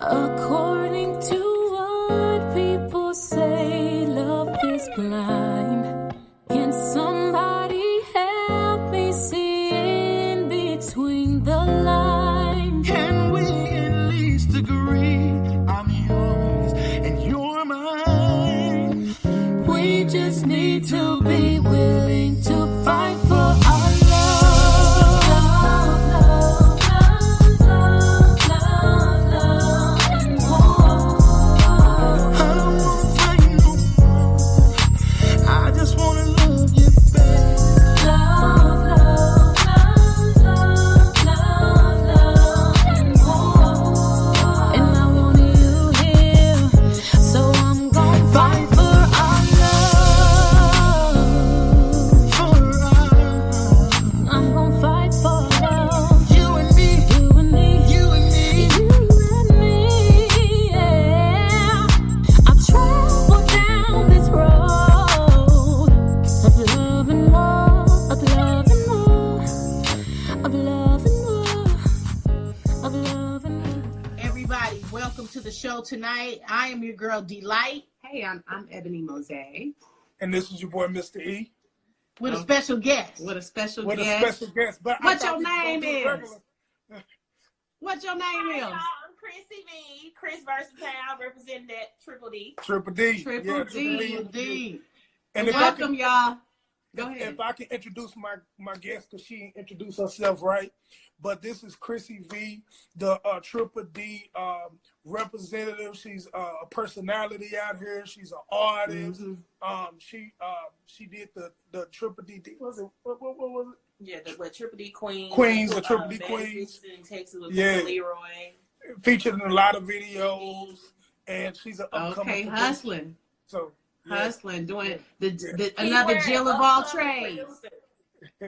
According to what people say, love is blind. Can somebody help me see in between the lines? Can we at least agree I'm yours and you're mine? We just need to be willing to fight for our love. I don't wanna fight no more. I just wanna love you back. And I want you here, so I'm gonna fight for our love. I'm gonna fight for love. You and me, You and me, you and me. you and me, yeah. I travel down this road of love and war, of love and war, of love and war, of love and war. Everybody, welcome to the show tonight. I am your girl Delight Hey, I'm Ebony Mose And this is your boy, Mr. E. with a special guest. with a special With guest. a special guest. But What I thought your we was gonna name do is? regular. What your name Hi, is? y'all. I'm Chrissy V. Chris Versatile, representing that Triple D. Triple D. Triple Yeah, D. Triple D. D. And if I Welcome, can, y'all. Go ahead. if I can introduce my guest, because she introduced herself right. But this is Chrissy V, the Triple D representative. She's a personality out here. She's an artist. She did the Triple D. Was it what was it? Yeah, the Triple D Queens. The Triple D Bad Queens. Bitches in Texas with Yeah. Leroy. Featured in a lot of videos, and she's an upcoming Okay, producer. hustling. So yeah. Hustling, doing the Keyword, another Jill of all upcoming trades. producer.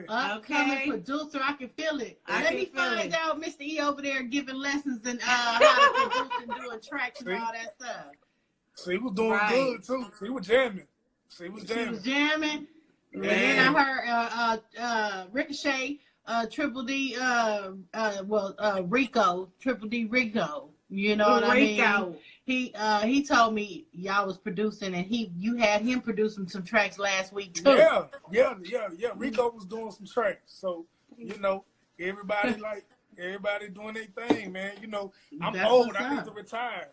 Upcoming Okay. producer, I can feel it. I Let can me feel find it. out Mr. E over there giving lessons and how to produce and doing tracks and all that stuff. She was doing Right. good too. She was jamming. She was jamming. And Yeah. then I heard Ricochet, Triple D, Rico, Triple D Rico. You know what I mean? Rico. He told me y'all was producing and you had him producing some tracks last week too. Yeah. Rico was doing some tracks. So, everybody doing their thing, man. I'm That's old. what's I need up. to retire.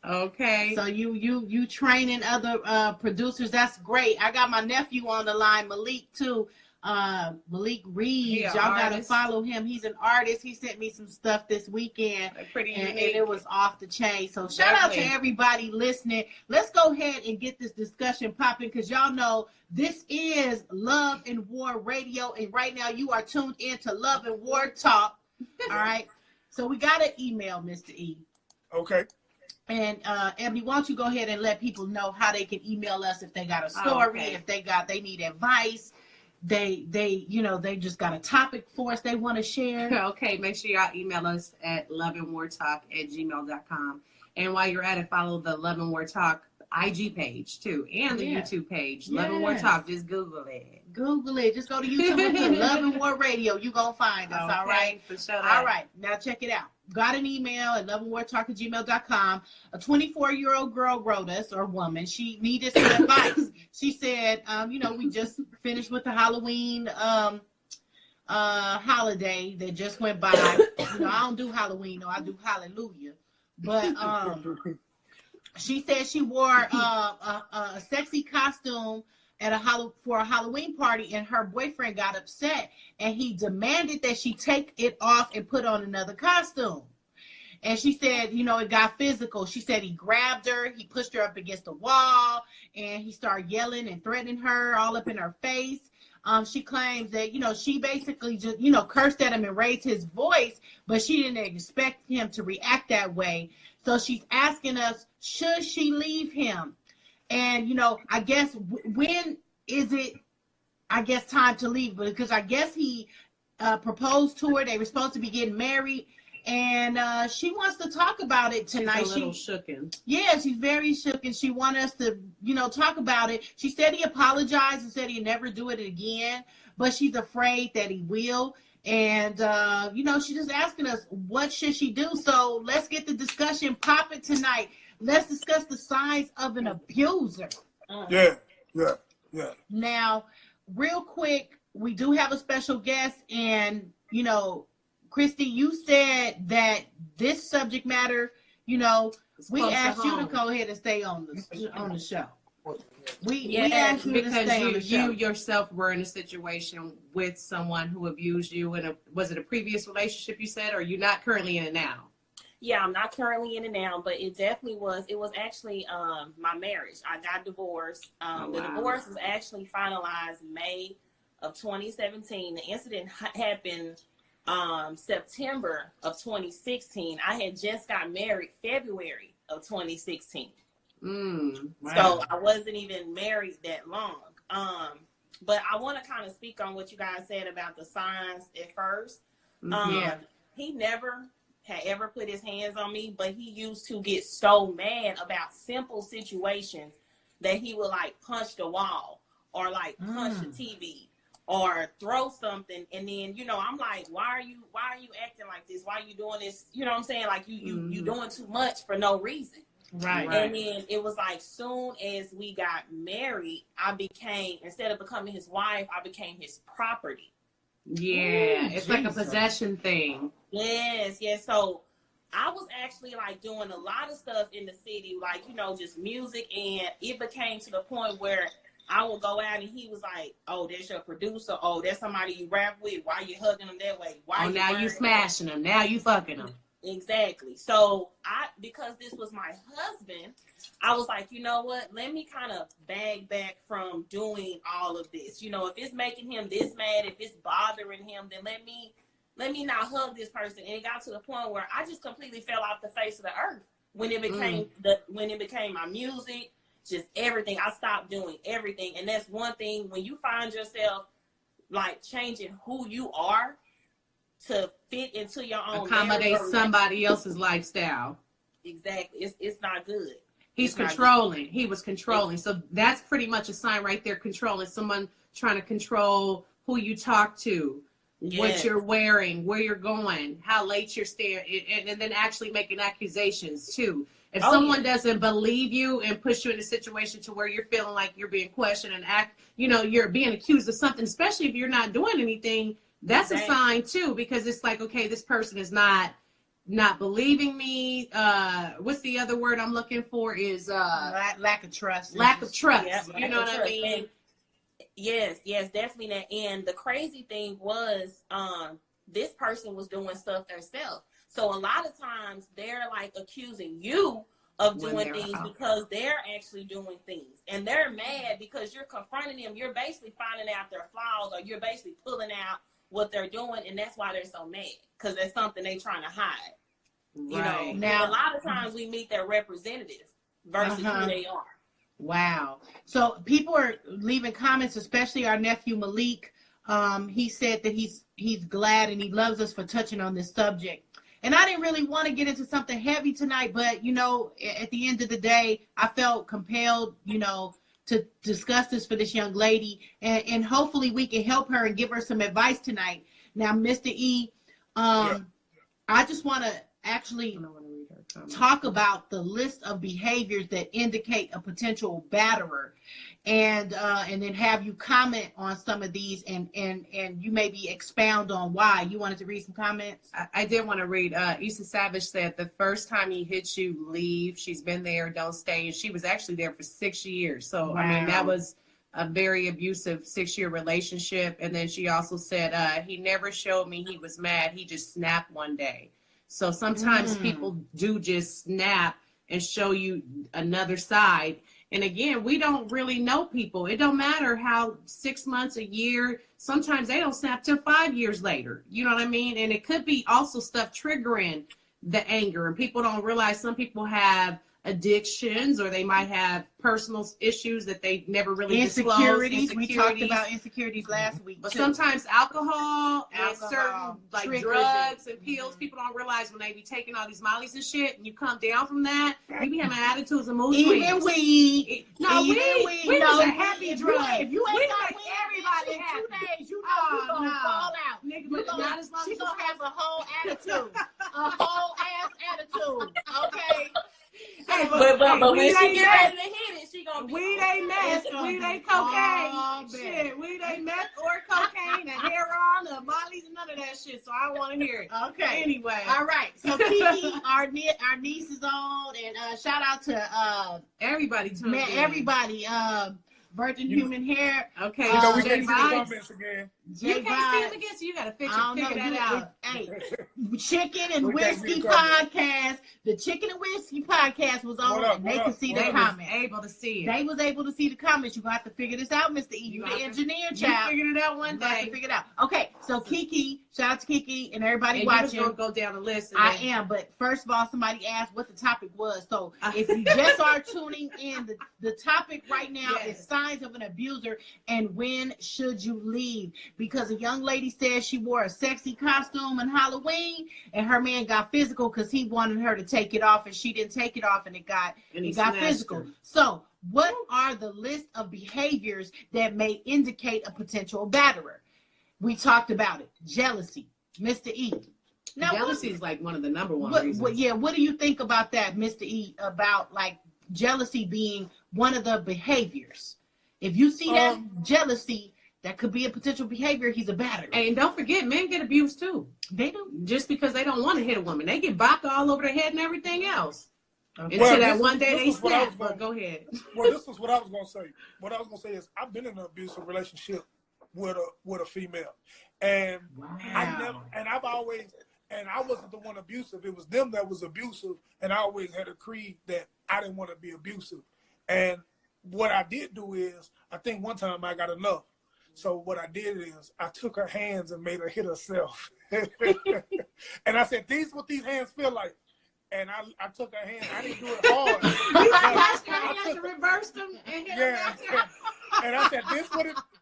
Okay. So you training other producers. That's great. I got my nephew on the line, Malik too. Malik Reeves. He a Y'all gotta artist. follow him. He's an artist. He sent me some stuff this weekend. Pretty And unique. it was off the chain. So shout out to Definitely. everybody listening. Let's go ahead and get this discussion popping because y'all know this is Love and War Radio. And right now you are tuned into Love and War Talk. All right. So we got an email, Mr. E. Okay. And Ebony, why don't you go ahead and let people know how they can email us if they got a story, okay. if they need advice, they just got a topic for us they want to share. Okay, make sure y'all email us at loveandwartalk@gmail.com. And while you're at it, follow the Love and War Talk IG page too, and the Yeah. YouTube page. Love and War Yes. Talk. Just Google it. Google it. Just go to YouTube and put Love and War Radio. You gonna find us. All right. For sure. All right. Now check it out. Got an email at loveandwartalk@gmail.com. A 24-year-old girl wrote us, or woman. She needed some advice. She said, we just finished with the Halloween holiday that just went by. I don't do Halloween, though. I do Hallelujah. But she said she wore a sexy costume for a Halloween party, and her boyfriend got upset, and he demanded that she take it off and put on another costume. And she said, it got physical. She said he grabbed her, he pushed her up against the wall, and he started yelling and threatening her all up in her face. She claims that, she basically just, cursed at him and raised his voice, but she didn't expect him to react that way. So she's asking us, should she leave him? And, I guess, when is it, time to leave? Because I guess he proposed to her. They were supposed to be getting married. And she wants to talk about it tonight. She's a little shooken. Yeah, she's very shook, and she wants us to, talk about it. She said he apologized and said he'd never do it again, but she's afraid that he will. And, she's just asking us, what should she do? So let's get the discussion popping tonight. Let's discuss the signs of an abuser. Yeah. Now, real quick, we do have a special guest. And, Christy, you said that this subject matter, we asked you to go ahead and stay on the show. We asked you to stay on the show. You yourself were in a situation with someone who abused you was it a previous relationship you said, or you're not currently in it now? Yeah, I'm not currently in it now, but it definitely was. It was actually my marriage. I got divorced. The divorce was actually finalized May of 2017. The incident happened September of 2016. I had just got married February of 2016. Wow. So I wasn't even married that long. But I want to kind of speak on what you guys said about the signs at first. He never had ever put his hands on me, but he used to get so mad about simple situations that he would like punch the wall or like punch the TV or throw something. And then, I'm like, why are you acting like this? Why are you doing this? You know what I'm saying? Like you doing too much for no reason. Right. And then it was like, soon as we got married, instead of becoming his wife, I became his property. Yeah. It's like a possession thing. Yes. So I was actually like doing a lot of stuff in the city, like, just music. And it became to the point where I would go out and he was like, oh, that's your producer. Oh, that's somebody you rap with. Why you hugging them that way? Now you smashing them. Now you fucking them. Exactly. So because this was my husband, I was like, you know what? Let me kind of bag back from doing all of this. If it's making him this mad, if it's bothering him, then let me not hug this person. And it got to the point where I just completely fell off the face of the earth when it became my music, just everything. I stopped doing everything. And that's one thing, when you find yourself like changing who you are to fit into your own accommodate somebody else's lifestyle. Exactly. It's not good. He was controlling. So that's pretty much a sign right there, controlling. Someone trying to control who you talk to, what you're wearing, where you're going, how late you're staying, and then actually making accusations too. If someone doesn't believe you and push you in a situation to where you're feeling like you're being questioned and you're being accused of something, especially if you're not doing anything, that's a sign too, because it's like, okay, this person is not believing me. What's the other word I'm looking for? Is lack of trust. Lack of trust. Yeah, you know what I mean? And yes, definitely that. And the crazy thing was, this person was doing stuff themselves. So a lot of times they're like accusing you of doing things because they're actually doing things. And they're mad because you're confronting them. You're basically finding out their flaws, or you're basically pulling out what they're doing. And that's why they're so mad, because there's something they're trying to hide. Right. Now a lot of times we meet their representative versus who they are. Wow. So people are leaving comments, especially our nephew Malik. He said that he's glad and he loves us for touching on this subject. And I didn't really want to get into something heavy tonight, but, at the end of the day, I felt compelled, to discuss this for this young lady. And hopefully we can help her and give her some advice tonight. Now, Mr. E, I just want to actually talk about the list of behaviors that indicate a potential batterer, and then have you comment on some of these, and you maybe expound on why. You wanted to read some comments? I did want to read. Issa Savage said, the first time he hits you, leave. She's been there, don't stay. And she was actually there for 6 years. So, wow. I mean, that was a very abusive 6-year relationship. And then she also said, he never showed me he was mad. He just snapped one day. So sometimes people do just snap and show you another side. And again, we don't really know people. It don't matter how 6 months, a year, sometimes they don't snap till 5 years later. You know what I mean? And it could be also stuff triggering the anger. And people don't realize some people have addictions, or they might have personal issues that they never really disclose. We talked about insecurities last week. But sometimes alcohol and certain like drugs and pills, people don't realize when they be taking all these mollies and shit, and you come down from that, you be having attitudes and mood swings. Even weed. Weed was a happy drug. If you ain't got weed, everybody happy. page, you know you gonna fall out. Nigga, You but gonna, not as long she as gonna have a whole attitude, a whole ass attitude. Okay. Hey, But when weed she ain't get meth. ready to hit it, she gonna be Weed ain't meth. It's gonna Weed be ain't all cocaine. bad. Shit, weed ain't meth or cocaine or heroin or Molly's, none of that shit. So I don't want to hear it. Okay. Anyway. All right. So Kiki, our niece is on, and shout out to Everybody tuned in. everybody. Virgin Human Hair. Okay. You know, we Jay can't see the Vibes. comments again. You J can't see Vibes. him again, so you got to figure I don't know. that out. Hey, Chicken and We can't see Whiskey the comments. podcast. The Chicken and Whiskey podcast was on, What up, and they what could up, see what the They up? was comments. able to see it. They was able to see the comments. You got to figure this out, Mr. E. You the got to- engineer, You child. figured it out one You got to day. figure it out. Okay, so Kiki, shout out to Kiki and everybody And watching. you just gonna go down the list. And I then- am, but first of all, somebody asked what the topic was. So if you just are tuning in, the topic right now Yes. is signs of an abuser and when should you leave? Because a young lady said she wore a sexy costume on Halloween and her man got physical because he wanted her to take it off and she didn't take it off and it got snatched physical. her. So what are the list of behaviors that may indicate a potential batterer? We talked about it. Jealousy. Mr. E. Now, Jealousy is like one of the number one reasons. what do you think about that, Mr. E, about like jealousy being one of the behaviors? If you see that jealousy, that could be a potential behavior, he's a batterer. And don't forget, men get abused too. They do. Just because they don't want to hit a woman. They get vodka all over their head and everything else. Okay. Until Well, that this one is- day this they is what I was snap. But gonna- go ahead. Well, this is what I was gonna say. What I was gonna say is I've been in an abusive relationship with a female, and I've always, and I wasn't the one abusive. It was them that was abusive, and I always had a creed that I didn't want to be abusive. And what I did do is, I think one time I got enough. So what I did is I took her hands and made her hit herself. And I said, "These what these hands feel like." And I took her hand. I didn't do it hard. You to reverse them and hit Yeah. them. And I said,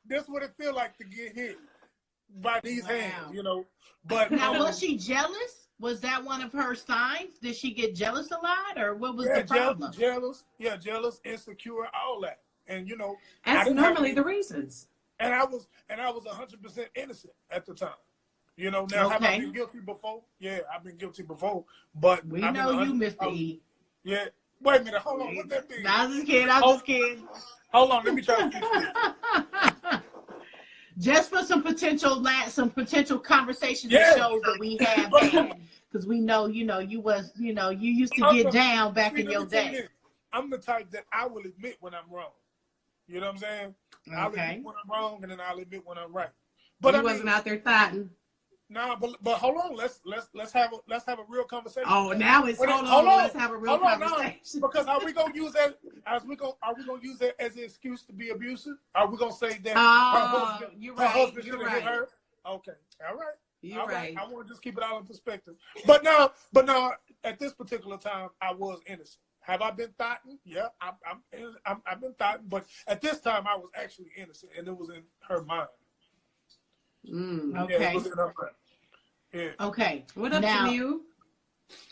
this what it feel like to get hit by these hands, you know. But Now, was she jealous? Was that one of her signs? Did she get jealous a lot, or what was the problem? jealous, insecure, all that. And you know, That's normally the reasons. And I was 100% innocent at the time. You know, now have I been guilty before? Yeah, I've been guilty before. But We know you, Mr. E. Yeah. Wait a minute, hold on. What that mean? I was just kidding. I was just kidding. Hold on, let me try to fix this. Just for some potential conversations and shows that we have had, because we know, you used to get down back in your day. I'm the type that I will admit when I'm wrong. You know what I'm saying? I'll admit when I'm wrong, and then I'll admit when I'm right. But he wasn't out there thotting. No, but hold on. Let's have a real conversation. Oh, now it's hold on. Let's have a real conversation. Because are we gonna use that as an excuse to be abusive? Are we gonna say that her husband should have hit her? Okay, all right. You're right. I want to just keep it all in perspective. But now, at this particular time, I was innocent. Have I been thotting? Yeah, I've been thotting, but at this time, I was actually innocent, and it was in her mind. Okay. Yeah. Okay. What up, Jamil?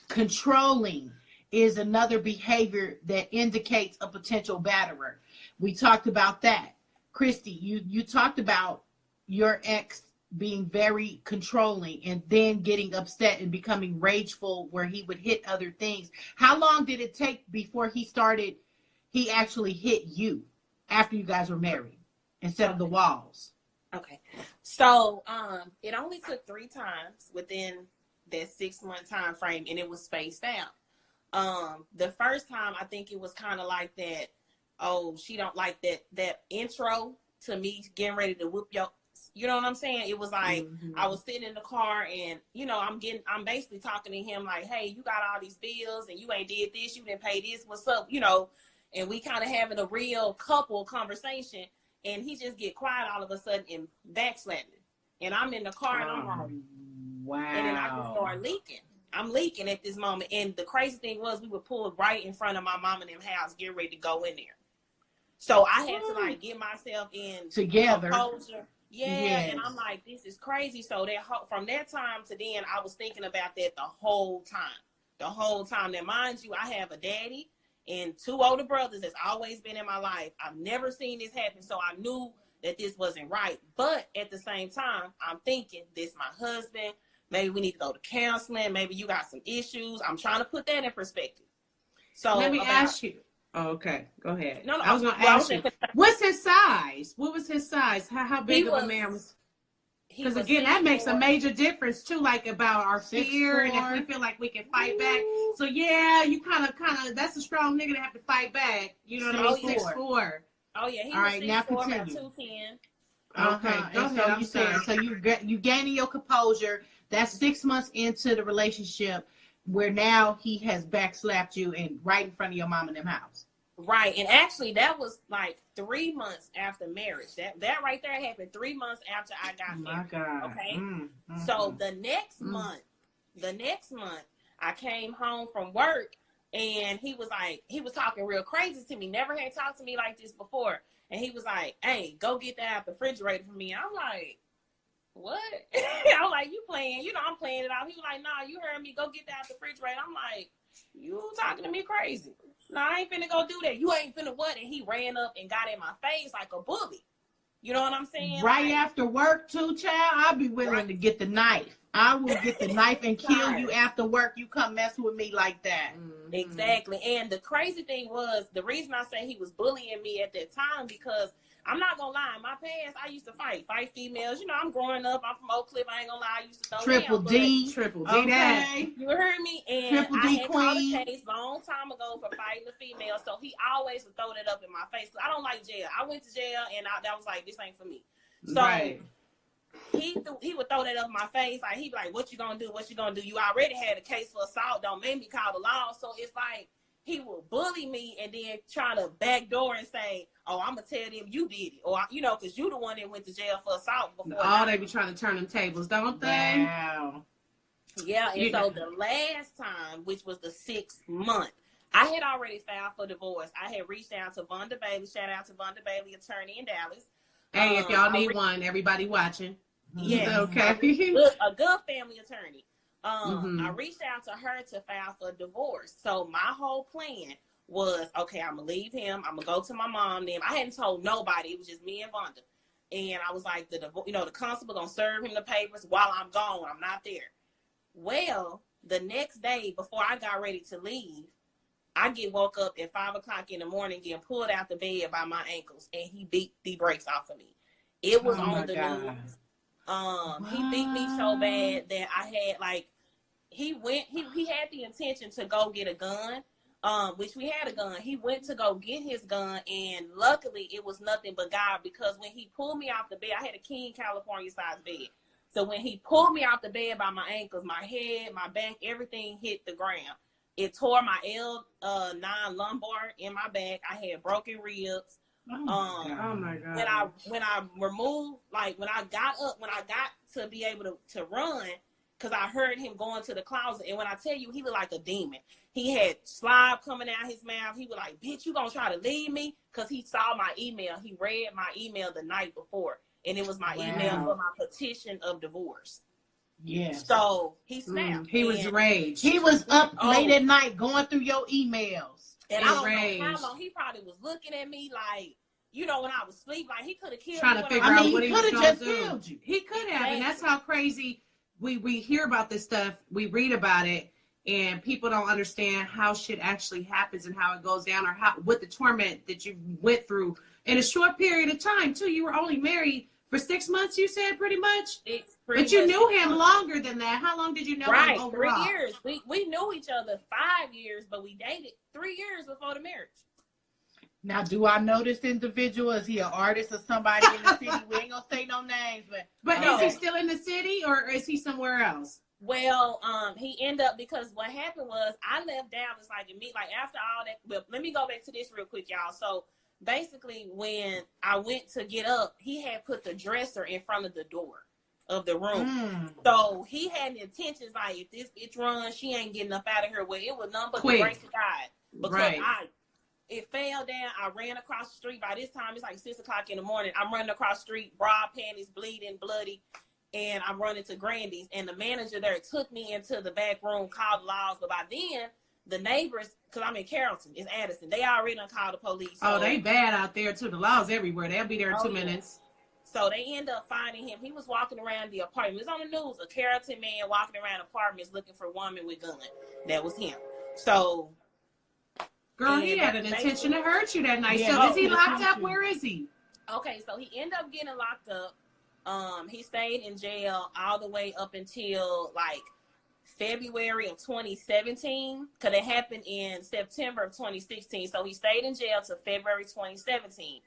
Controlling is another behavior that indicates a potential batterer. We talked about that. Christy, you talked about your ex being very controlling and then getting upset and becoming rageful where he would hit other things. How long did it take before he actually hit you after you guys were married instead of the walls? Okay. So it only took 3 times within that 6-month time frame, and it was spaced out. The first time I think it was kind of like that, oh, she don't like that intro to me getting ready to whoop your, you know what I'm saying? It was like I was sitting in the car and, you know, I'm basically talking to him like, hey, you got all these bills and you ain't did this, you didn't pay this, what's up, you know, and we kind of having a real couple conversation. And he just get quiet all of a sudden and backslapping. And I'm in the car and I'm like, wow. And then I just start leaking. I'm leaking at this moment. And the crazy thing was we were pulled right in front of my mom and them house, getting ready to go in there. So I had to like get myself in together. Composure. Yeah. Yes. And I'm like, this is crazy. So from that time to then, I was thinking about that the whole time. Now, mind you, I have a daddy and 2 older brothers that's always been in my life. I've never seen this happen. So I knew that this wasn't right. But at the same time, I'm thinking, this my husband. Maybe we need to go to counseling. Maybe you got some issues. I'm trying to put that in perspective. So let me ask you. Oh, okay, go ahead. No, I was going to ask you. What's his size? What was his size? How big of a man was? Because again, that makes a major difference too, like about our fear and if we feel like we can fight back. So yeah, you kind of, that's a strong nigga to have to fight back. You know what I mean? 6'4". Oh yeah, he All was right, now 6'4", continue. about 210. Okay, go ahead. I'm saying, so you gaining your composure. That's 6 months into the relationship where now he has backslapped you and right in front of your mom and them house. Right, and actually that was like 3 months after marriage. That right there happened 3 months after I got married. My God. Okay, so the next month, I came home from work and he was talking real crazy to me. Never had talked to me like this before. And he was like, "Hey, go get that out the refrigerator for me." I'm like, "What?" I was like, "You playing? You know I'm playing it out." He was like, "Nah, you heard me. Go get that out the refrigerator." I'm like, "You talking to me crazy? No, I ain't finna go do that. You ain't finna what?" And he ran up and got in my face like a bully. You know what I'm saying? Right after work too, child, I'll be willing to get the knife. I will get the knife and kill you after work. You come mess with me like that. Exactly. And the crazy thing was, the reason I say he was bullying me at that time, because I'm not gonna lie, in my past I used to fight females. You know, I'm growing up, I'm from Oak Cliff, I ain't gonna lie, I used to throw Triple down, D. okay. You heard me? And Triple D I had called queen. a case long time ago for fighting a female, so he always would throw that up in my face. I don't like jail. I went to jail and that was like, this ain't for me. So he would throw that up in my face. Like, he'd be like, "What you gonna do? What you gonna do? You already had a case for assault. Don't make me call the law." So it's like he would bully me and then try to backdoor and say, "Oh, I'm gonna tell them you did it," or because you the one that went to jail for assault before. Oh, they be trying to turn them tables, don't they? Wow. Yeah, and so the last time, which was the 6th month, I had already filed for divorce. I had reached out to Vonda Bailey. Shout out to Vonda Bailey, attorney in Dallas. Hey, if y'all need one, everybody watching. Yeah, okay. A good family attorney. I reached out to her to file for divorce. So my whole plan was, okay, I'm gonna leave him. I'm gonna go to my mom. Then I hadn't told nobody. It was just me and Vonda. And I was like, the constable gonna serve him the papers while I'm gone. I'm not there. Well, the next day before I got ready to leave, I get woke up at 5 o'clock in the morning, getting pulled out the bed by my ankles, and he beat the brakes off of me. It was on the news. He beat me so bad that I had he had the intention to go get a gun, which we had a gun. He went to go get his gun, and luckily it was nothing but God, because when he pulled me off the bed, I had a King California size bed. So when he pulled me off the bed by my ankles, my head, my back, everything hit the ground. It tore my L9 lumbar in my back. I had broken ribs. Oh my God. When I removed, when I got to be able to run, because I heard him going to the closet, and when I tell you, he looked like a demon. He had slob coming out his mouth. He was like, "Bitch, you gonna try to leave me?" Because he saw my email. He read my email the night before, and it was my email for my petition of divorce. Yes. So he snapped. He was raged. He was up late at night going through your emails. And I don't know how long. He probably was looking at me like, when I was asleep, like he could have killed me. Trying to figure out what he was going to do. Killed you. He could have, and that's how crazy we hear about this stuff. We read about it, and people don't understand how shit actually happens and how it goes down, or what the torment that you went through in a short period of time too. You were only married for 6 months, you said, pretty much. But you knew him longer than that. How long did you know him overall? 3 years. We knew each other 5 years, but we dated 3 years before the marriage. Now, do I know this individual? Is he an artist or somebody in the city? We ain't gonna say no names, but is he still in the city, or is he somewhere else? Well, he ended up, because what happened was I left Dallas after all that. Well, let me go back to this real quick, y'all. So basically, when I went to get up, he had put the dresser in front of the door of the room. So he had intentions if this bitch runs, she ain't getting up out of here. Well, it was nothing but the grace of God, because it fell down. I ran across the street. By this time, it's like 6 o'clock in the morning. I'm running across the street, broad panties, bleeding, bloody, and I'm running to Grandy's. And the manager there took me into the back room, called the laws. But by then, the neighbors, because I'm in Carrollton, it's Addison, they already done called the police. So. Oh, they bad out there too. The laws everywhere. They'll be there in 2 minutes. So they end up finding him. He was walking around the apartment. It was on the news. A Carrollton man walking around apartments looking for a woman with gun. That was him. So, girl, he had an intention to hurt you that night. Yeah, So is he locked up? Where is he? Okay, so he ended up getting locked up. He stayed in jail all the way up until like February of 2017, because it happened in September of 2016. So he stayed in jail till February 2017.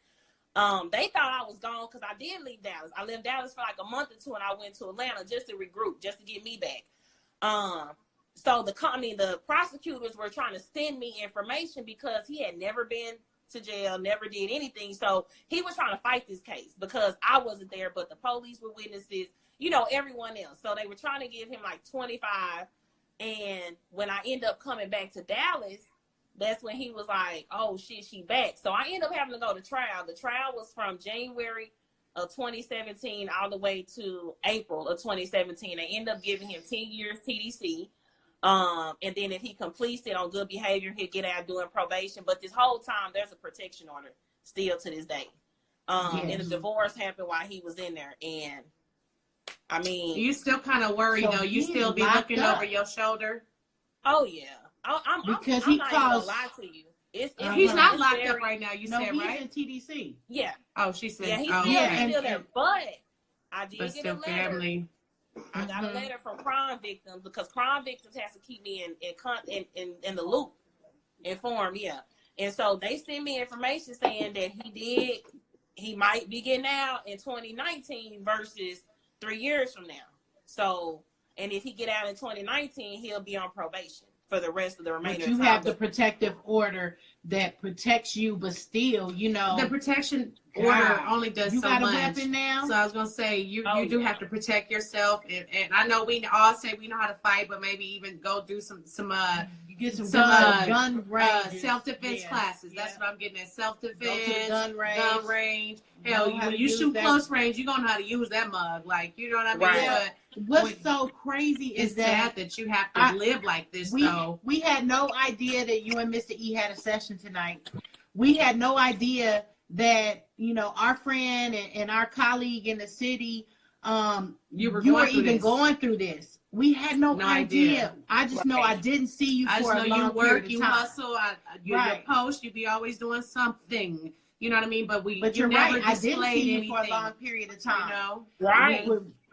They thought I was gone because I did leave Dallas. I left Dallas for like a month or two, and I went to Atlanta just to regroup, just to get me back. So the prosecutors were trying to send me information because he had never been to jail, never did anything. So he was trying to fight this case because I wasn't there, but the police were witnesses, you know, everyone else. So they were trying to give him like 25. And when I end up coming back to Dallas, that's when he was like, oh shit, she back. So I ended up having to go to trial. The trial was from January of 2017 all the way to April of 2017. They ended up giving him 10 years TDC. And then if he completes it on good behavior, he'll get out doing probation. But this whole time, there's a protection order still to this day. And the divorce happened while he was in there. And I mean, you still kind of worried though. You still be looking over your shoulder. Oh yeah, I'm not even gonna lie to you. He's not locked up right now. You said he's right? in TDC. Yeah. Oh, she said. Yeah, he's still there. But I did get a letter. Family. I got a letter from crime victims because crime victims has to keep me in the loop, informed. Yeah, and so they sent me information saying that he might be getting out in 2019 versus 3 years from now. So, and if he get out in 2019, he'll be on probation for the rest of the remainder. But you have the protective order that protects you, but still, you know, the protection order only does you so got much. a weapon now. So I was gonna say you do have to protect yourself, and I know we all say we know how to fight, but maybe even go do some you get some gun ranges. self-defense classes. Yeah. That's what I'm getting at. Self-defense, go to the gun range. Hell, when you shoot close range, you're gonna know how to use that mug. Like, you know what I mean? Right. Yeah. What's so crazy is sad that you have to live like this, though. We had no idea that you and Mr. E had a session tonight. We had no idea that, you know, our friend and our colleague in the city, you were even going through this. We had no idea. I just know I didn't see you for a long period of time. You hustle, you post, you be always doing something. You know what I mean? But you're right. I didn't see you for a long period of time. You know? Right.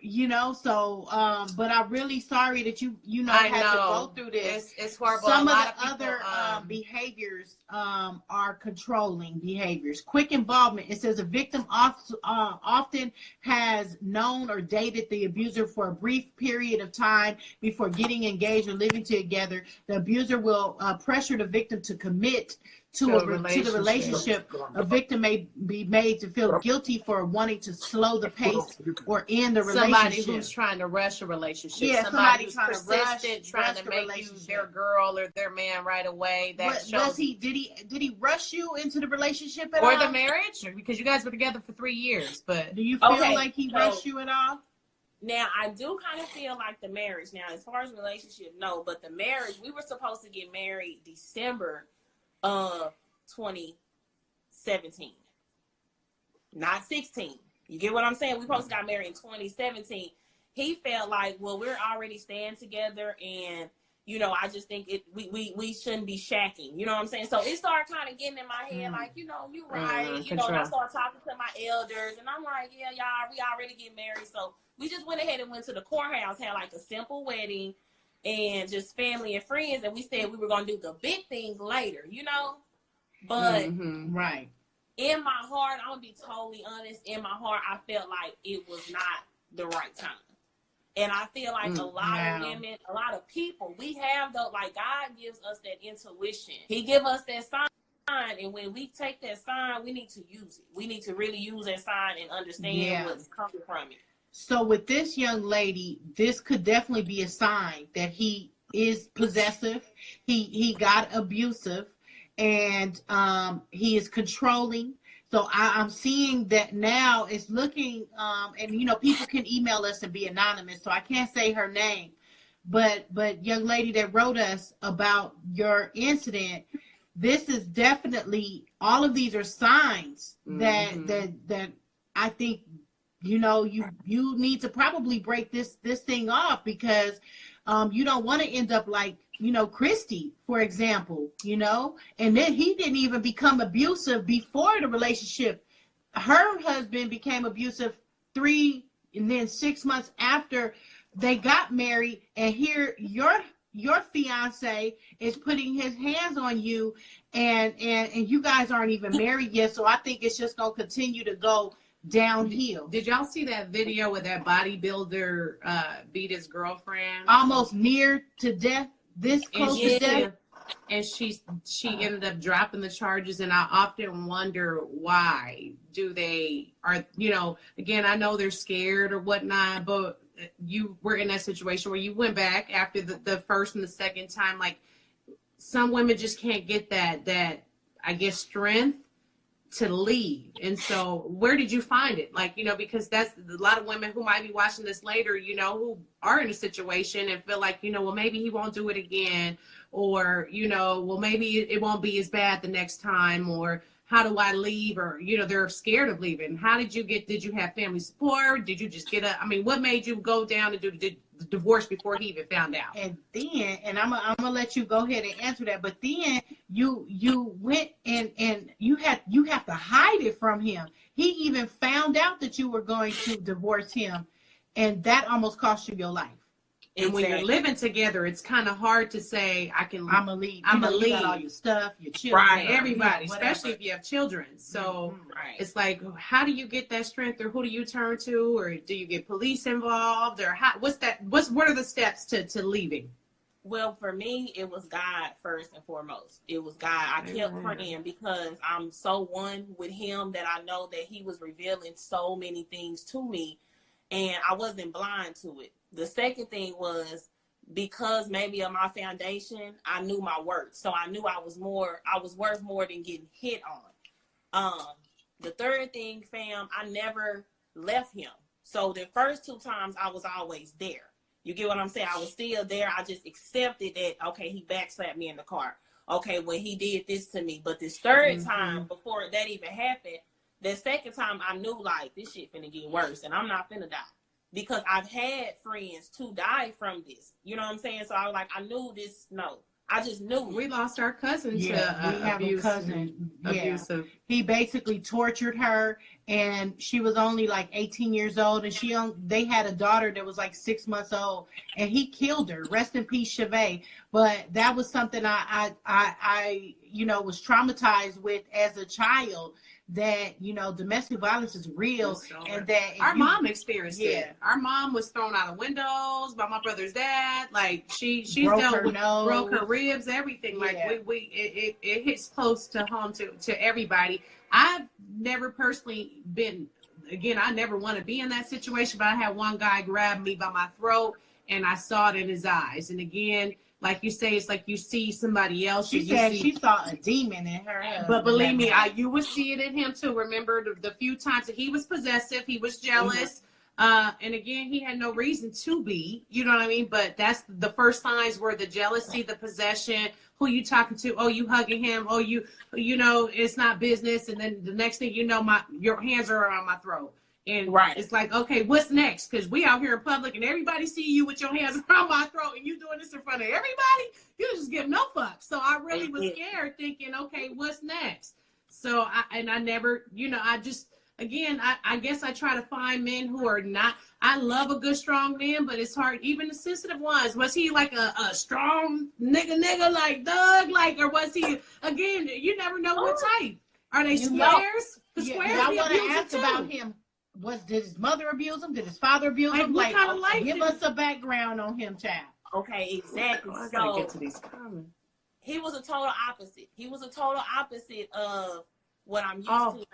You know, so but I'm really sorry that you had to go through this. It's horrible. Some of the other behaviors are controlling behaviors. Quick involvement. It says a victim often has known or dated the abuser for a brief period of time before getting engaged or living together. The abuser will pressure the victim to commit to the relationship. A victim may be made to feel guilty for wanting to slow the pace or end the relationship. Somebody who's trying to rush a relationship. Yeah, somebody who's trying persistent, to trying to make you their girl or their man right away. Did he rush you into the relationship at all? Or the marriage? Because you guys were together for 3 years. But do you feel like he rushed you at all? Now, I do kind of feel like the marriage. Now, as far as relationship, no. But the marriage, we were supposed to get married December of 2017, not 16. You get what I'm saying? We supposed to got married in 2017. He felt like, well, we're already staying together, and you know, I just think we shouldn't be shacking. You know what I'm saying? So it started kind of getting in my head, like, you know, you're right. You know, and I started talking to my elders, and I'm like, yeah, y'all, we already get married. So we just went ahead and went to the courthouse, had like a simple wedding, and just family and friends, and we said we were gonna do the big things later, you know. But in my heart, I'm gonna be totally honest. In my heart, I felt like it was not the right time. And I feel like a lot of women, a lot of people, we have like God gives us that intuition. He give us that sign, and when we take that sign, we need to use it. We need to really use that sign and understand what's coming from it. So with this young lady, this could definitely be a sign that he is possessive. He got abusive. And he is controlling. So I'm seeing that now it's looking, and you know, people can email us and be anonymous, so I can't say her name. But young lady that wrote us about your incident, this is definitely, all of these are signs that I think you know, you need to probably break this thing off, because you don't want to end up like, you know, Christy, for example, you know, and then he didn't even become abusive before the relationship. Her husband became abusive 3 and then 6 months after they got married, and here your fiance is putting his hands on you, and you guys aren't even married yet. So I think it's just gonna continue to go downhill. Did y'all see that video where that bodybuilder beat his girlfriend Almost near to death, this close to death? And she ended up dropping the charges, and I often wonder why. You know, again, I know they're scared or whatnot, but you were in that situation where you went back after the first and the second time. Like, some women just can't get that I guess strength to leave. And so where did you find it? Like, you know, because that's a lot of women who might be watching this later, you know, who are in a situation and feel like, you know, well, maybe he won't do it again, or, you know, well, maybe it won't be as bad the next time, or how do I leave? Or, you know, they're scared of leaving. How did you have family support? Did you just what made you go down and do the divorce before he even found out? And then, and I'm gonna let you go ahead and answer that, but then you went and you have to hide it from him. He even found out that you were going to divorce him, and that almost cost you your life. And when you're living together, it's kind of hard to say, I'm gonna leave. You got all your stuff, your children, right? Everybody, especially if you have children. So it's like, how do you get that strength, or who do you turn to, or do you get police involved, or what are the steps to leaving? Well, for me, it was God first and foremost. It was God. I kept praying, because I'm so one with him that I know that he was revealing so many things to me, and I wasn't blind to it. The second thing was, because maybe of my foundation, I knew my worth. So I knew I was worth more than getting hit on. The third thing, fam, I never left him. So the first 2 times I was always there. You get what I'm saying? I was still there. I just accepted that, okay, he backslapped me in the car. Okay, well, he did this to me. But this third time, before that even happened, the second time I knew, like, this shit finna get worse, and I'm not finna die. Because I've had friends to die from this. You know what I'm saying? So I was like, I knew this. No, I just knew. We lost our cousin we have a cousin. Abusive. He basically tortured her, and she was only like 18 years old, and they had a daughter that was like 6 months old, and he killed her. Rest in peace, Chavez. But that was something I you know, was traumatized with as a child. That, you know, domestic violence is real, and that our mom experienced it. Our mom was thrown out of windows by my brother's dead. Like, she's dealt with, broke her ribs, everything. Like, it hits close to home to everybody. I've never personally been, again, I never want to be in that situation, but I had one guy grab me by my throat, and I saw it in his eyes. And again, like you say, it's like you see somebody else. She said she saw a demon in her. But believe me, you would see it in him too. Remember the few times that he was possessive, he was jealous. And again, he had no reason to be, you know what I mean? But that's the first signs were the jealousy, the possession, who you talking to? Oh, you hugging him. Oh, you know, it's not business. And then the next thing you know, your hands are around my throat. And it's like, okay, what's next? Because we out here in public and everybody see you with your hands around my throat and you doing this in front of everybody. You just give no fuck. So I really was scared, thinking, okay, what's next? So I never, you know, I just, again, I guess I try to find men who are not, I love a good, strong man, but it's hard. Even the sensitive ones. Was he like a strong nigga like Doug? Like, or was he, again, you never know what type. Are they squares? The squares I want to ask about him. Did his mother abuse him? Did his father abuse him? What kind of life? Give us a background on him, child. Okay, exactly. I gotta get to these comments. He was a total opposite. He was a total opposite of what I'm used to.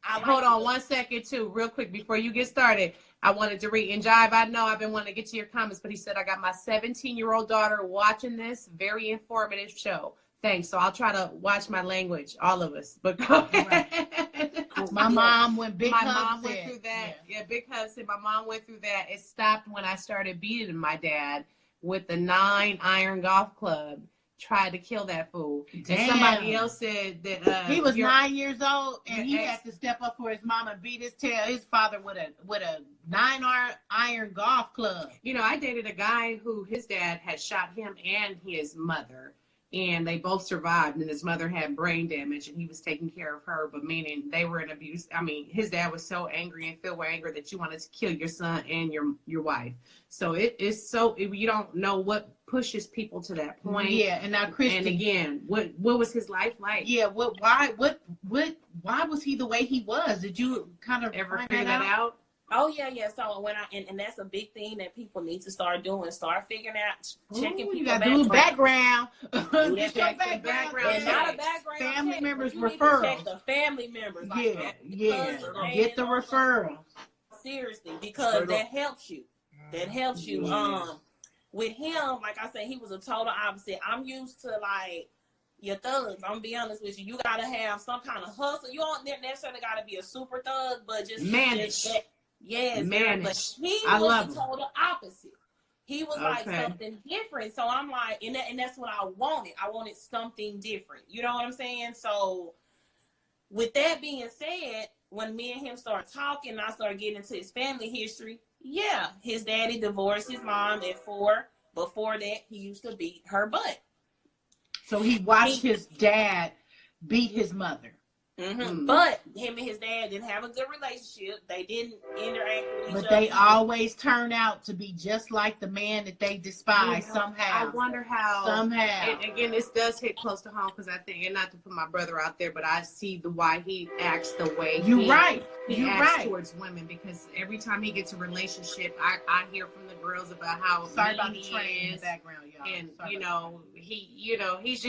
Hold on 1 second, too, real quick before you get started. I wanted to read. And Jive, I know I've been wanting to get to your comments, but he said, I got my 17-year-old daughter watching this very informative show. Thanks. So I'll try to watch my language, all of us. But go ahead. My mom went big My hugs mom went through that. Yeah, big hugs. My mom went through that. It stopped when I started beating my dad with the 9-iron golf club. tried to kill that fool. Damn. And somebody else said that he was 9 years old, and he had to step up for his mom and beat his father with a 9-iron golf club. You know, I dated a guy who his dad had shot him and his mother, and they both survived, and his mother had brain damage, and he was taking care of her, but meaning they were in abuse. I mean, his dad was so angry and filled with anger that you wanted to kill your son and your wife. So it is so, you don't know what pushes people to that point. Yeah, and now Christy. And again, what was his life like? Yeah, why was he the way he was? Did you kind of Ever find figure that out? Oh yeah. So when and that's a big thing that people need to start doing. Start figuring out, checking Ooh, people you gotta do background. Get your check the background. background And not a background Family check, members but you need to referrals. check the family members. Like Yeah. Get the referral. Seriously, because that helps you. That helps you. With him, like I said, he was a total opposite. I'm used to like your thugs. I'm gonna be honest with you. You gotta have some kind of hustle. You don't necessarily gotta be a super thug, but just manage. Yes, manage. But he I was love the him. total opposite. He was like something different. So I'm like, and that's what I wanted. I wanted something different. You know what I'm saying? So with that being said, when me and him started talking, and I started getting into his family history. Yeah, his daddy divorced his mom at 4. Before that, he used to beat her butt. So he watched his dad beat his mother. Mm-hmm. But him and his dad didn't have a good relationship. They didn't interact with each other. But they always turn out to be just like the man that they despise somehow. I wonder how. Somehow. And again, this does hit close to home because I think, and not to put my brother out there, but I see why he acts the way he acts towards women, because every time he gets a relationship, I hear from the girls about how sorry about the he train in is, the background, y'all. and sorry he's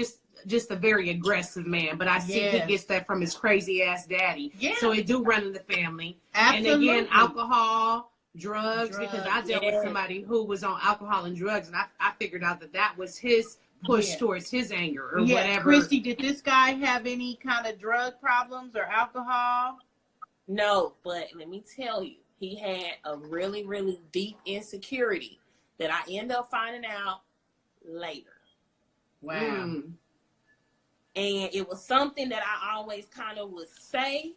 just a very aggressive man, but I see he gets that from his crazy ass daddy. Yeah. So it do run in the family. Absolutely. And again, alcohol, drugs, because I dealt with somebody who was on alcohol and drugs, and I figured out that was his push towards his anger or whatever. Christy, did this guy have any kind of drug problems or alcohol? No, but let me tell you, he had a really, really deep insecurity that I end up finding out later. Wow. And it was something that I always kind of would say.